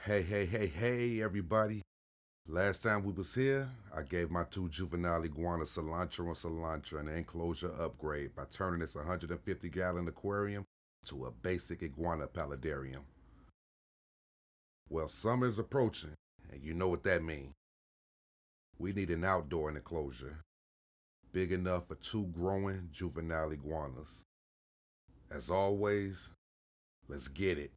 Hey, everybody. Last time we was here, I gave my two juvenile iguanas cilantro an enclosure upgrade by turning this 150-gallon aquarium to a basic iguana paludarium. Well, summer is approaching, and you know what that means. We need an outdoor enclosure, big enough for two growing juvenile iguanas. As always, let's get it.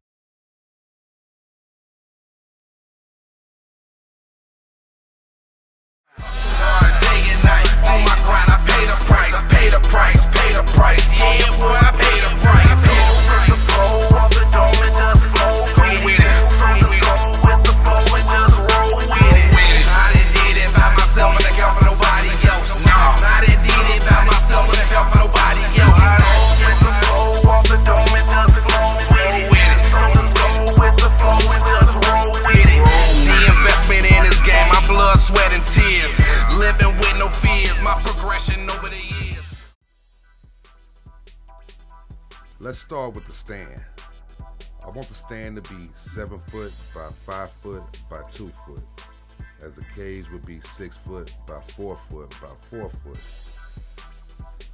Yeah, boy, I pay the price. With the flow of the dome and just flow with it. Go with the flow and just roll with it. I done did it by myself and I care for nobody else. No, I done did it by myself and I care for nobody else. With the flow of the dome and just flow with it. Go with the flow and just roll with it. The investment in this game, my blood, sweat, and tears. Living with no fears, my progression over the years. Let's start with the stand. I want the stand to be 7 foot by 5 foot by 2 foot, as the cage would be 6 foot by 4 foot by 4 foot.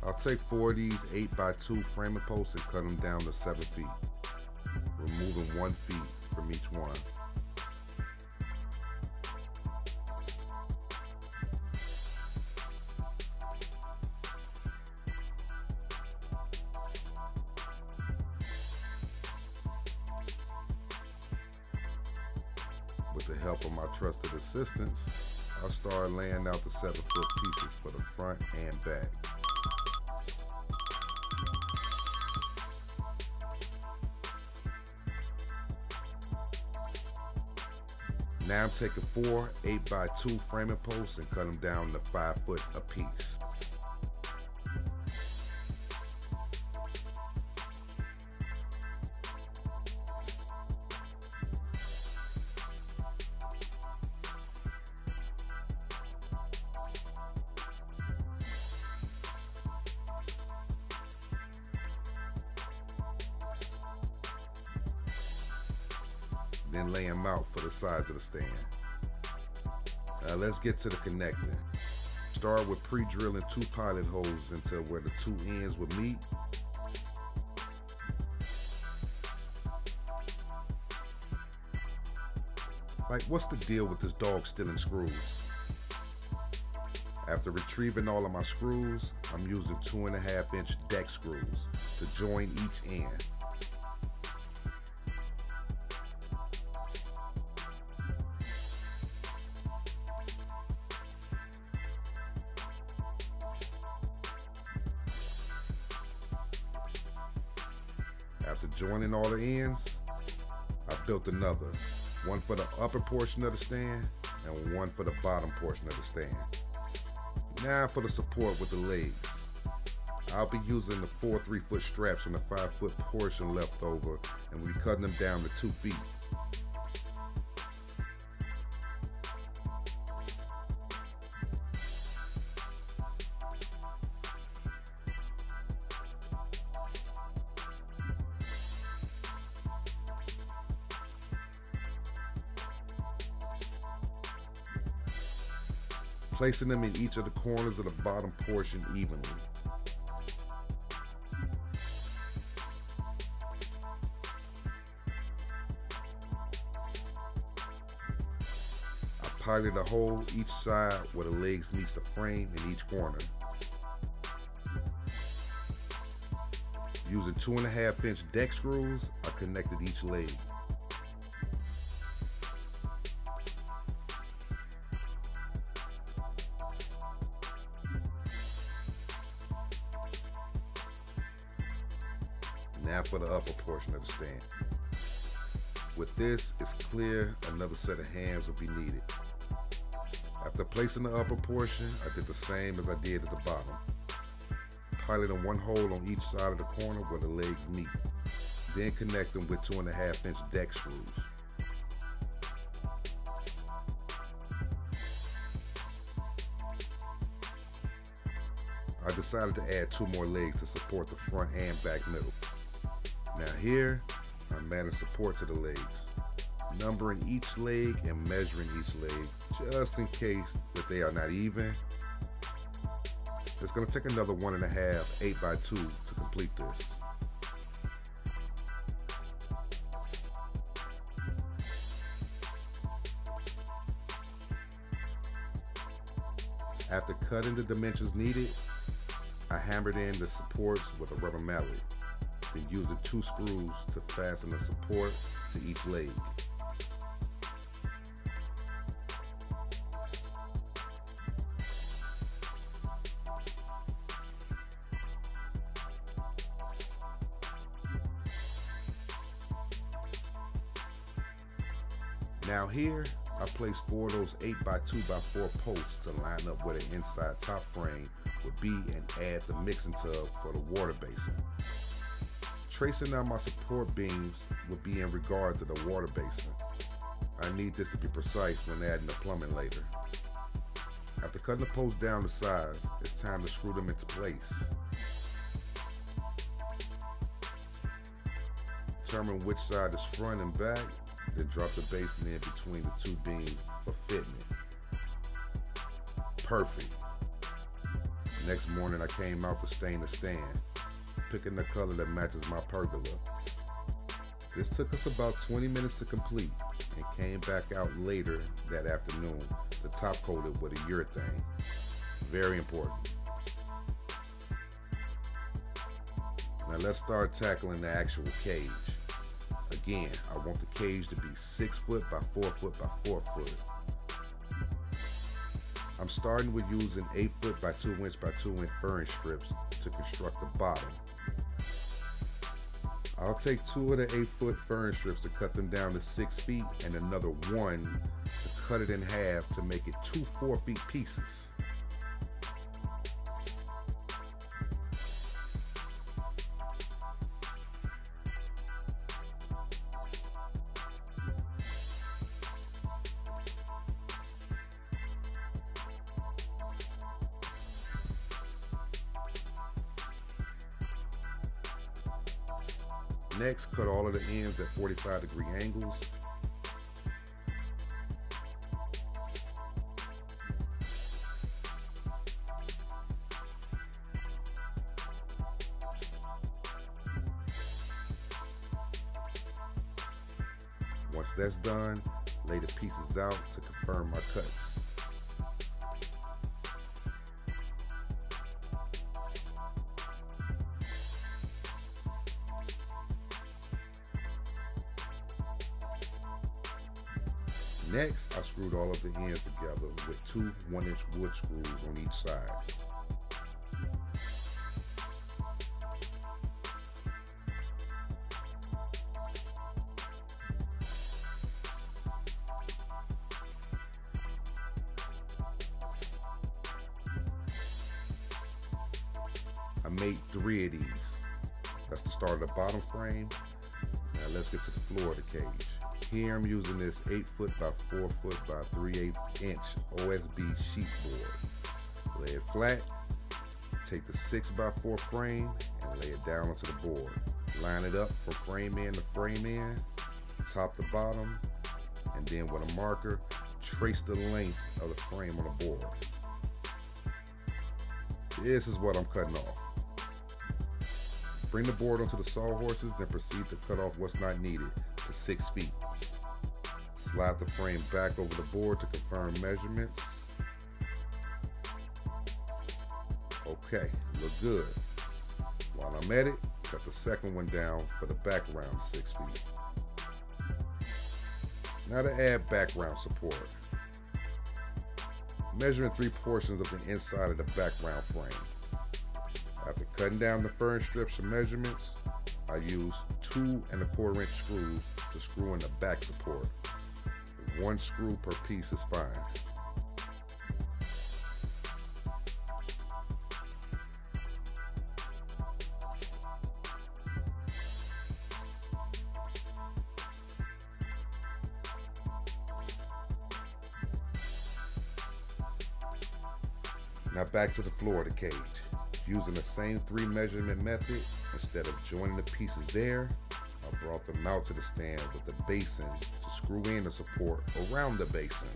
I'll take 4 of these 8 by 2 framing posts and cut them down to 7 feet, removing 1 feet from each one. With the help of my trusted assistants, I started laying out the 7-foot pieces for the front and back. Now I'm taking 4 8 by 2 framing posts and cut them down to 5 foot apiece. Then lay them out for the sides of the stand. Now let's get to the connecting. Start with pre-drilling 2 pilot holes into where the 2 ends would meet. Like, what's the deal with this dog stealing screws? After retrieving all of my screws, I'm using 2.5-inch deck screws to join each end. After joining all the ends, I built another, one for the upper portion of the stand and one for the bottom portion of the stand. Now for the support with the legs. I'll be using the 4 3-foot straps from the 5-foot portion left over, and we'll be cutting them down to 2 feet. Placing them in each of the corners of the bottom portion evenly. I piloted a hole each side where the legs meets the frame in each corner. Using 2.5-inch deck screws, I connected each leg. Now for the upper portion of the stand. With this, it's clear another set of hands will be needed. After placing the upper portion, I did the same as I did at the bottom. Piloting 1 hole on each side of the corner where the legs meet. Then connect them with 2.5-inch deck screws. I decided to add 2 more legs to support the front and back middle. Now here, I'm adding support to the legs. numbering each leg and measuring each leg just in case that they are not even. It's going to take another 1.5 8x2 to complete this. After cutting the dimensions needed, I hammered in the supports with a rubber mallet, then using 2 screws to fasten the support to each leg. Now here, I placed 4 of those 8x2x4 posts to line up where the inside top frame would be and add the mixing tub for the water basin. Tracing out my support beams would be in regard to the water basin. I need this to be precise when adding the plumbing later. After cutting the posts down to size, it's time to screw them into place. Determine which side is front and back, then drop the basin in between the 2 beams for fitment. Perfect. Next morning I came out to stain the stand, picking the color that matches my pergola. This took us about 20 minutes to complete and came back out later that afternoon to top coat it with a urethane. Very important. Now let's start tackling the actual cage. Again, I want the cage to be 6 foot by 4 foot by 4 foot. I'm starting with using 8 foot by 2 inch by 2 inch furring strips to construct the bottom. I'll take 2 of the 8 foot furring strips to cut them down to 6 feet and another 1 to cut it in half to make it 2 4-foot pieces. Next, cut all of the ends at 45-degree angles. Once that's done, lay the pieces out to confirm my cuts. Next, I screwed all of the ends together with 2 1-inch wood screws on each side. I made 3 of these. That's the start of the bottom frame. Now let's get to the floor of the cage. Here I'm using this 8 foot by 4 foot by 3/8 inch OSB sheath board. Lay it flat, take the 6x4 frame and lay it down onto the board. Line it up from frame end to frame end, top to bottom, and then with a marker, trace the length of the frame on the board. This is what I'm cutting off. Bring the board onto the sawhorses, then proceed to cut off what's not needed to 6 feet. Slide the frame back over the board to confirm measurements. Okay, look good. While I'm at it, cut the second one down for the background 6 feet. Now to add background support. Measuring 3 portions of the inside of the background frame. After cutting down the furring strips for measurements, I use 2 1/4 inch screws to screw in the back support. 1 screw per piece is fine. Now back to the floor of the cage. Using the same 3 measurement method, instead of joining the pieces there, I brought them out to the stand with the basin to screw screw in the support around the basin.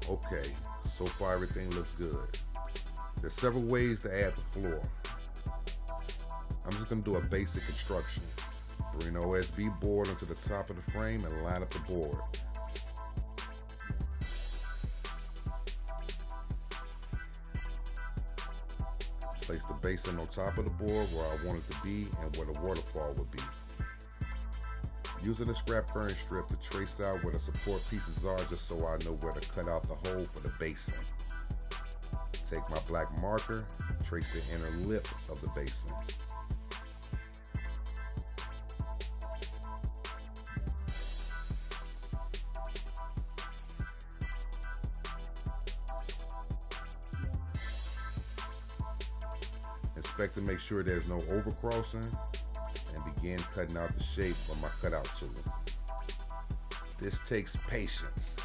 Okay, so far everything looks good. There's several ways to add the floor. I'm just going to do a basic construction. Bring the OSB board onto the top of the frame and line up the board. Place the basin on top of the board where I want it to be and where the waterfall would be. Using a scrap furring strip to trace out where the support pieces are just so I know where to cut out the hole for the basin. Take my black marker, trace the inner lip of the basin. Inspect to make sure there's no overcrossing and begin cutting out the shape of my cutout tool. This takes patience.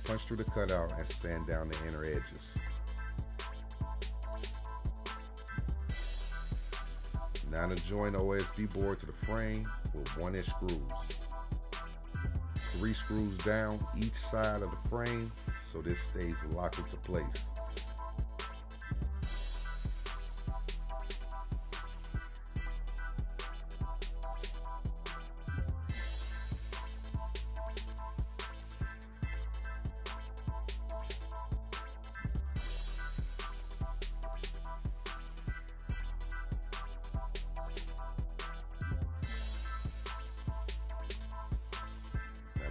Punch through the cutout and sand down the inner edges. Now to join the OSB board to the frame with 1-inch screws. 3 screws down each side of the frame so this stays locked into place.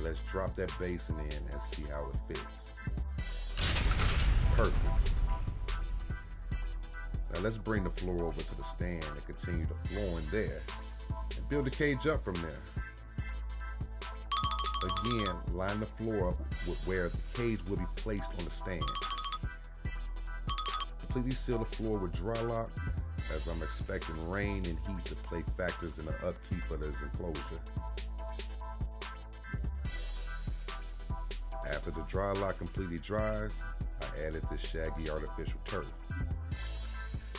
Let's drop that basin in and see how it fits. Perfect. Now let's bring the floor over to the stand and continue the flooring there and build the cage up from there. Again, line the floor up with where the cage will be placed on the stand. Completely seal the floor with Drylock as I'm expecting rain and heat to play factors in the upkeep of this enclosure. After the Drylock completely dries, I added this Shaggy artificial turf.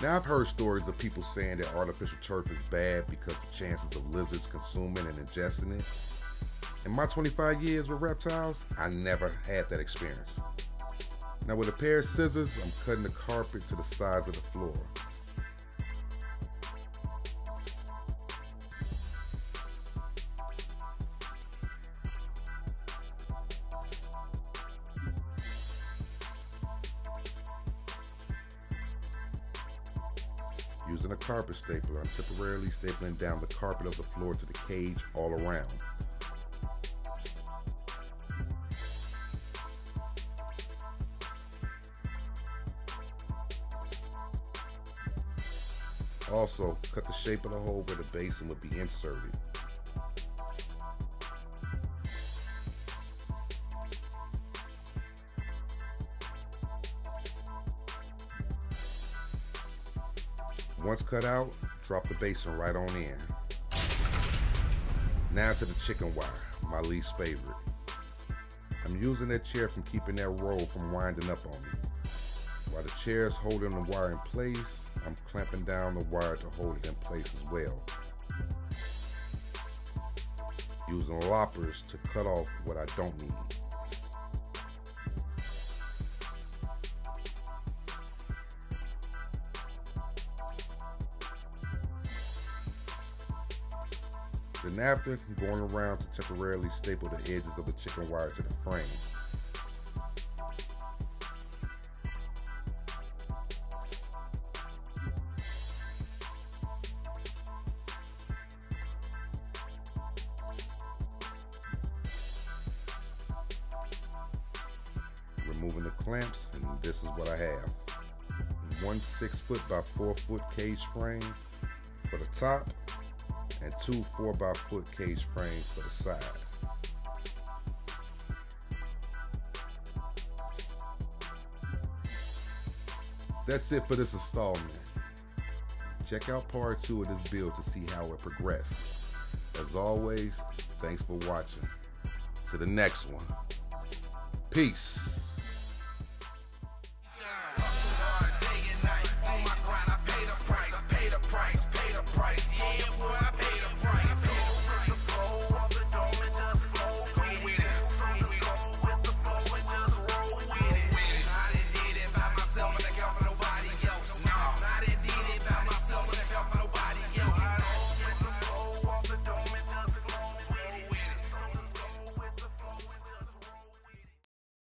Now I've heard stories of people saying that artificial turf is bad because the chances of lizards consuming and ingesting it. In my 25 years with reptiles, I never had that experience. Now with a pair of scissors, I'm cutting the carpet to the sides of the floor. Using a carpet stapler, I'm temporarily stapling down the carpet of the floor to the cage all around. Also, cut the shape of the hole where the basin would be inserted. Once cut out, drop the basin right on in. Now to the chicken wire, my least favorite. I'm using that chair from keeping that roll from winding up on me. While the chair is holding the wire in place, I'm clamping down the wire to hold it in place as well. Using loppers to cut off what I don't need. Then after, going around to temporarily staple the edges of the chicken wire to the frame. removing the clamps, and this is what I have. One 6-foot by 4-foot cage frame for the top, and two 4-by-foot cage frames for the side. That's it for this installment. Check out part 2 of this build to see how it progressed. As always, thanks for watching. To the next one. Peace.